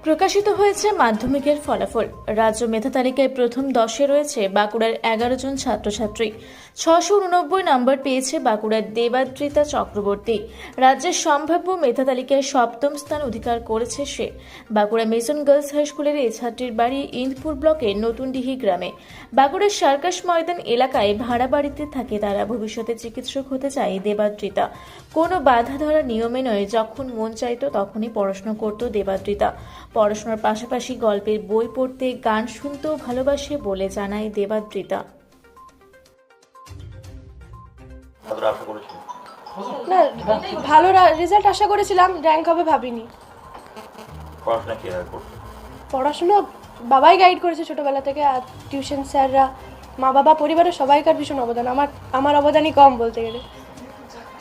প্রকাশিত হয়েছে মাধ্যমিকের ফলাফল। রাজ্য মেধা তালিকায় প্রথম 10-এ রয়েছে বাঁকুড়ার 11 জন ছাত্রছাত্রী। 689 নম্বর পেয়েছে বাঁকুড়ার দেবাদ্রিতা চক্রবর্তী। রাজ্যের সম্ভাব্য মেধা তালিকায় 7ম স্থান অধিকার করেছে সে। বাঁকুড়া মিশন গার্লস হাই স্কুলের এই ছাত্রীর বাড়ি ইন্দপুর ব্লকের নতুনডিহি গ্রামে। বাঁকুড়ার সার্কাস ময়দান এলাকায় ভাড়া বাড়িতে থাকে তারা। ভবিষ্যতে চিকিৎসক হতে চায় দেবাদ্রিতা। কোনো বাধা ধরা নিয়মে নয়, যখন মন চাইতো তখনই পড়াশোনা করত দেবাদ্রিতা। পড়াশোনার পাশাপাশি গল্পের বই পড়তে, গান শুনতেও ভালোবাসে বলে জানায় দেবাদ্রিতা। না, ভালো রেজাল্ট আশা করেছিলাম, র্যাঙ্ক হবে ভাবিনি। পড়াশোনা বাবাই গাইড করেছে ছোটবেলা থেকে, আর টিউশন স্যাররা, মা বাবা, পরিবারের সবাইকার ভীষণ অবদান। আমার অবদানই কম বলতে গেলে।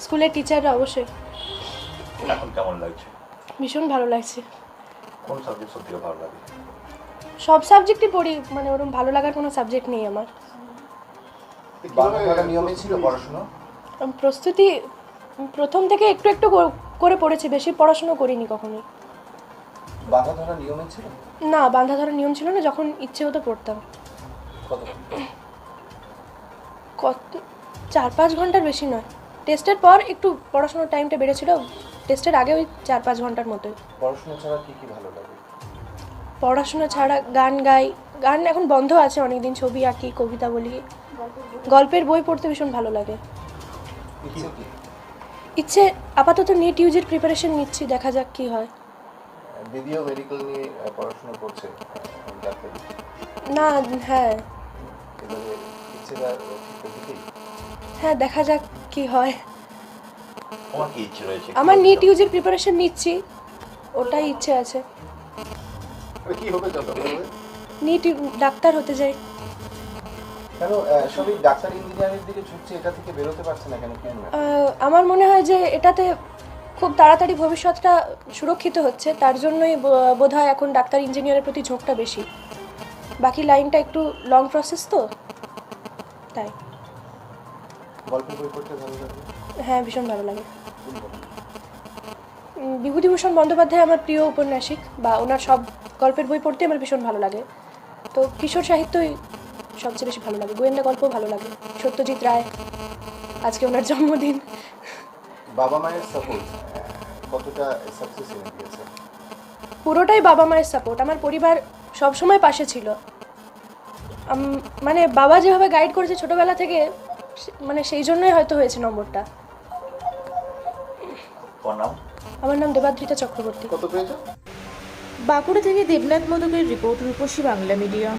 স্কুলের টিচাররা অবশ্যই। এখন কেমন লাগছে? ভীষণ ভালো লাগছে। কোন সাবজেক্ট সবথেকে ভালো লাগে? সব সাবজেক্টই পড়ি, মানে ওরকম ভালো লাগার কোনো সাবজেক্ট নেই আমার। বাংলা নিয়মে ছিল পড়াশোনা? প্রস্তুতি প্রথম থেকে একটু একটু করে পড়েছি, বেশি পড়াশোনা করিনি কখনোই। বাধা ধরা নিয়মে ছিল? না, বাঁধা ধরার নিয়ম ছিল না, যখন ইচ্ছে হতো পড়তাম। কত 4-5 ঘন্টার বেশি নয়। টেস্টের পর একটু পড়াশোনার টাইমটা বেড়েছিল, টেস্টের আগে ওই 4-5 ঘন্টার মতোই। পড়াশোনা ছাড়া কি কি ভালো লাগে? পড়াশোনা ছাড়া গান গাই, গান এখন বন্ধ আছে অনেকদিন। ছবি আঁকি, কবিতা বলি, গল্পের বই পড়তে ভীষণ ভালো লাগে। ইচ্ছে আপাতত নিট ইউজির প্রিপারেশন নিচ্ছি, দেখা যাক কি হয়। দিদিও মেডিকেল নিয়ে পড়াশোনা করছে, না, হ্যাঁ ইচ্ছেটা হ্যাঁ, দেখা যাক কি হয়। তোমার কি ইচ্ছে রয়েছে? আমার নিট ইউজির প্রিপারেশন নিচ্ছি, ওটাই ইচ্ছে আছে। কি হবে দাদা? নিট ডাক্তার হতে চাই। কেন সবই ডাক্তার ইঞ্জিনিয়ারের দিকে ঝুঁকছে, এটা থেকে বেরোতে পারছে না কেন? কি মনে হয়? আমার মনে হয় যে এটাতে খুব তাড়াতাড়ি ভবিষ্যৎটা সুরক্ষিত হচ্ছে, তার জন্যই বোধহয় এখন ডাক্তার ইঞ্জিনিয়ারের প্রতি ঝোঁকটা বেশি। বাকি লাইনটা একটু লং প্রসেস তো, তাই। গল্পের বই পড়তে ভালো লাগে? হ্যাঁ, ভীষণ ভালো লাগে। বিভূতিভূষণ বন্দ্যোপাধ্যায় আমার প্রিয় উপন্যাসিক, বা ওনার সব গল্পের বই পড়তে আমার ভীষণ ভালো লাগে। তো কিশোর সাহিত্যই সবচেয়ে বেশি ভালো লাগে। গোয়েন্দা গল্পও ভালো লাগে। সত্যজিৎ রায়, আজকে ওনার জন্মদিন। বাবা মায়ের সাপোর্ট কতটা সাকসেস এনে দিয়েছে? পুরোটাই বাবা মায়ের সাপোর্ট। আমার পরিবার সবসময় পাশে ছিল। মানে বাবা যেভাবে গাইড করেছে ছোটবেলা থেকে, মানে সেই জন্যই হয়তো হয়েছে নম্বরটা। আমার নাম দেবাদ্রিতা চক্রবর্তী। কত পেয়েছো? বাঁকুড়া থেকে দেবনাথ মোদকের রিপোর্ট, রূপসী বাংলা মিডিয়া।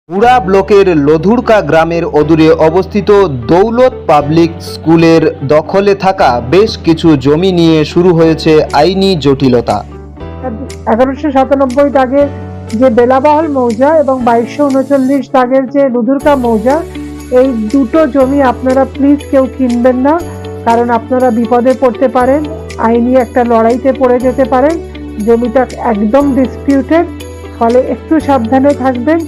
পুরা ব্লকের লধুরকা গ্রামের অদূরে অবস্থিত দৌলত পাবলিক স্কুলের দখলে থাকা বেশ কিছু জমি নিয়ে শুরু হয়েছে আইনি জটিলতা। 1197 দাগের যে বেলাবহল মৌজা এবং 2239 দাগের যে লুধুরকা মৌজা, এই দুটো জমি আপনারা প্লিজ কেউ কিনবেন না, কারণ আপনারা বিপদে পড়তে পারেন, আইনি একটা লড়াইতে পড়ে যেতে পারেন। জমিটা একদম ডিসপিউটেড, ফলে একটু সাবধানে থাকবেন।